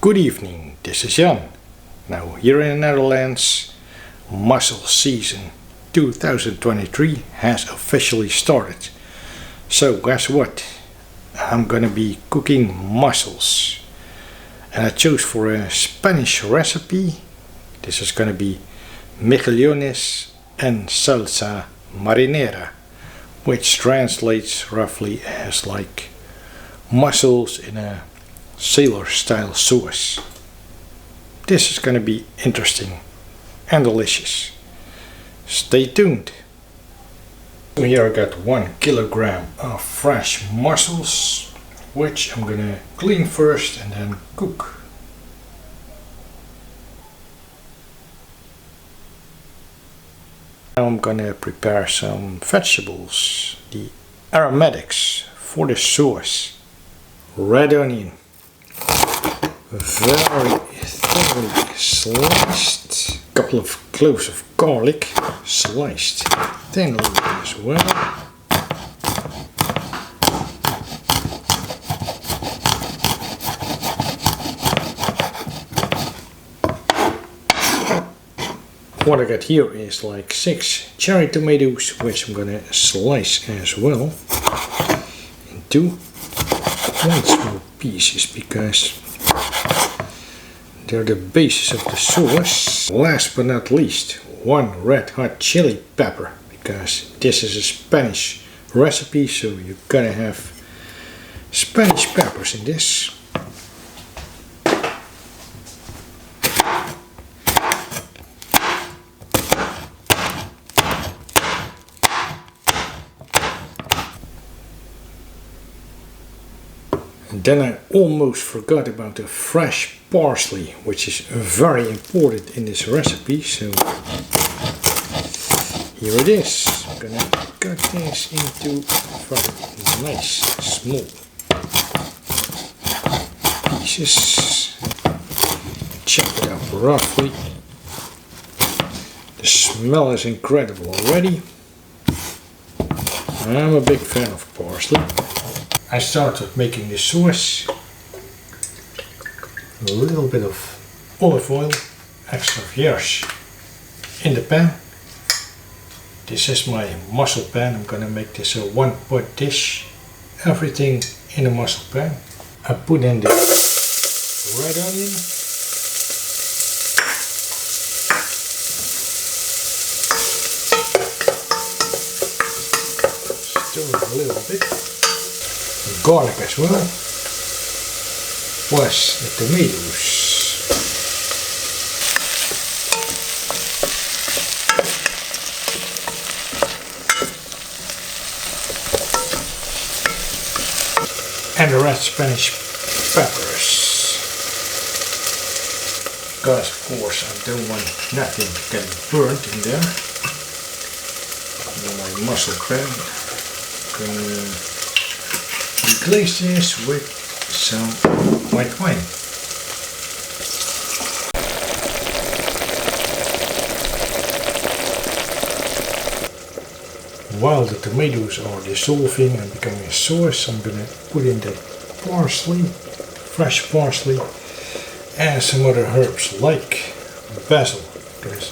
Good evening, this is Jan. Now here in the Netherlands, mussel season 2023 has officially started. So guess what? I'm gonna be cooking mussels. And I chose for a Spanish recipe. This is gonna be Mejillones and Salsa Marinera, which translates roughly as like mussels in a sailor style sauce. This is gonna be interesting and delicious. Stay tuned. Here I got 1 kilogram of fresh mussels, which I'm gonna clean first and then cook. Now I'm gonna prepare some vegetables, the aromatics for the sauce. Red onion, very thinly sliced. A couple of cloves of garlic, sliced thinly as well. What I got here is like 6 cherry tomatoes, which I'm gonna slice as well into quite small pieces because they're the basis of the sauce. Last but not least, 1 red hot chili pepper, because this is a Spanish recipe, so you gotta have Spanish peppers in this. And then I almost forgot about the fresh parsley, which is very important in this recipe, so here it is. I'm gonna cut this into very nice small pieces. Chop it up roughly. The smell is incredible already. I'm a big fan of parsley. I started making the sauce. A little bit of olive oil, extra virgin in the pan. This is my mussel pan. I'm gonna make this a 1-pot dish. Everything in a mussel pan. I put in the red onion. Stir it a little bit. Garlic as well, plus the tomatoes. And the red Spanish peppers, because of course I don't want nothing to get burnt in there. My mussel crab. Glaze this with some white wine. While the tomatoes are dissolving and becoming a sauce, I'm gonna put in the parsley, fresh parsley, and some other herbs like basil, because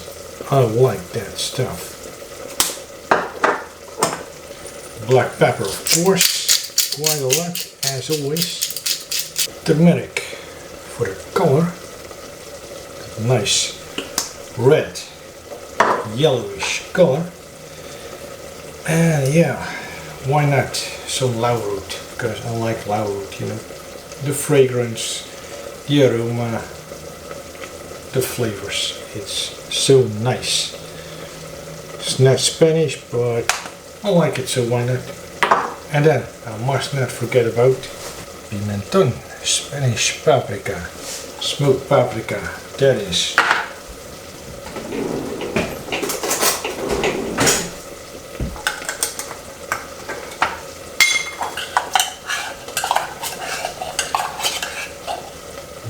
I like that stuff. Black pepper, of course. Quite a lot, as always. Turmeric for the color. Nice red, yellowish color. And yeah, why not some lauwroot? Because I like lauwroot, you know. The fragrance, the aroma, the flavors. It's so nice. It's not Spanish, but I like it, so why not? And then I must not forget about pimentón, Spanish paprika, smoked paprika, that is.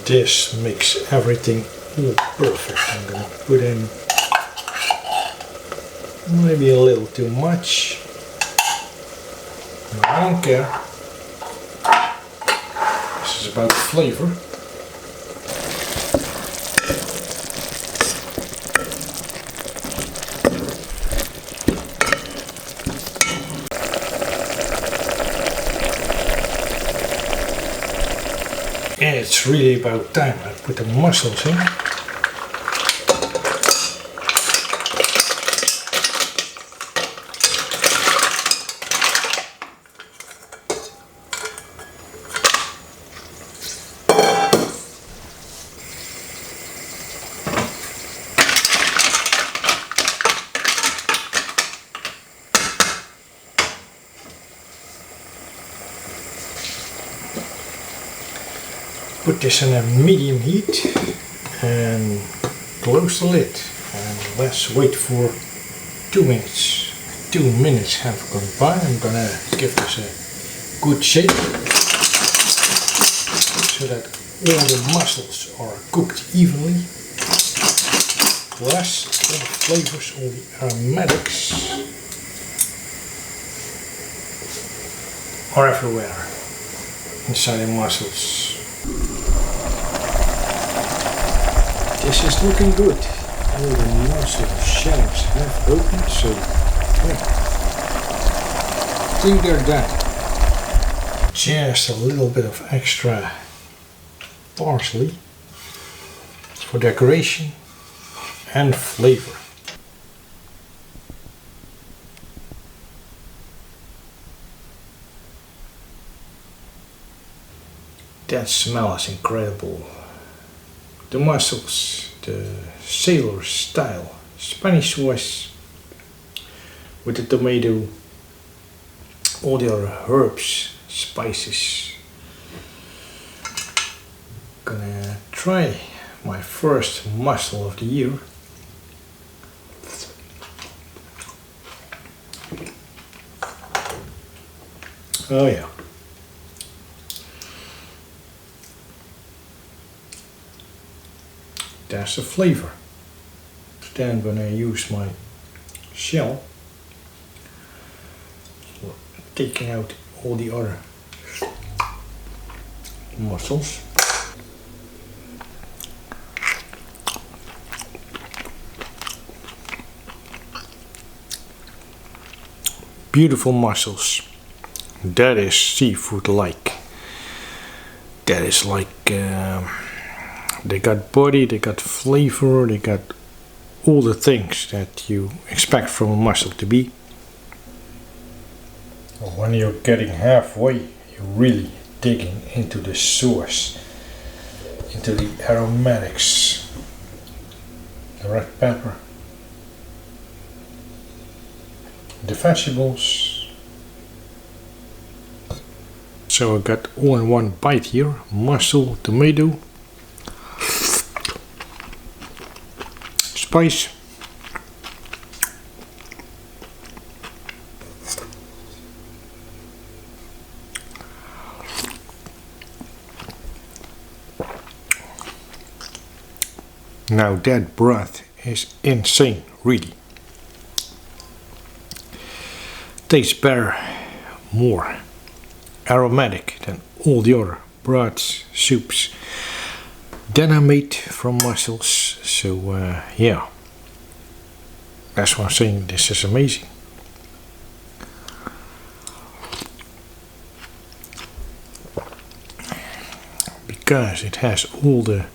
This makes everything all perfect. I'm gonna put in maybe a little too much. I don't care. This is about flavor. it's really about time I put the mussels in. Put this on a medium heat and close the lid, and let's wait for 2 minutes. 2 minutes have gone by. I'm gonna give this a good shake so that all the mussels are cooked evenly. Plus all the flavors, all the aromatics are everywhere inside the mussels. This is looking good. All the mussel shells have opened, so yeah, I think they're done. Just a little bit of extra parsley for decoration and flavor. That smell is incredible. The mussels, the sailor style Spanish sauce with the tomato, all the other herbs, spices. Gonna try my first mussel of the year. Oh yeah. That's the flavor. Then I'm gonna use my shell, taking out all the other mussels. Beautiful mussels. That is seafood like. That is like they got body, they got flavor, they got all the things that you expect from a mussel to be. When you're getting halfway, you're really digging into the sauce, into the aromatics, the red pepper, the vegetables. So I got all in one bite here: mussel, tomato, spice, now that broth is insane, really. Tastes better, more aromatic than all the other broths, soups that I made from mussels. So yeah, that's why I'm saying this is amazing. Because it has all the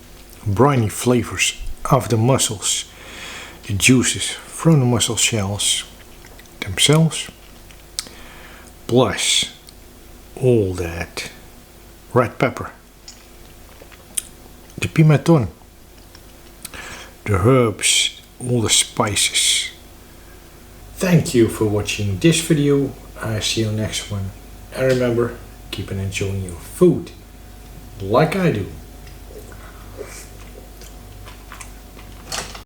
briny flavors of the mussels, the juices from the mussel shells themselves, plus all that red pepper, the pimentón, the herbs, all the spices. Thank you for watching this video. I see you next one. And remember, keep on enjoying your food like I do.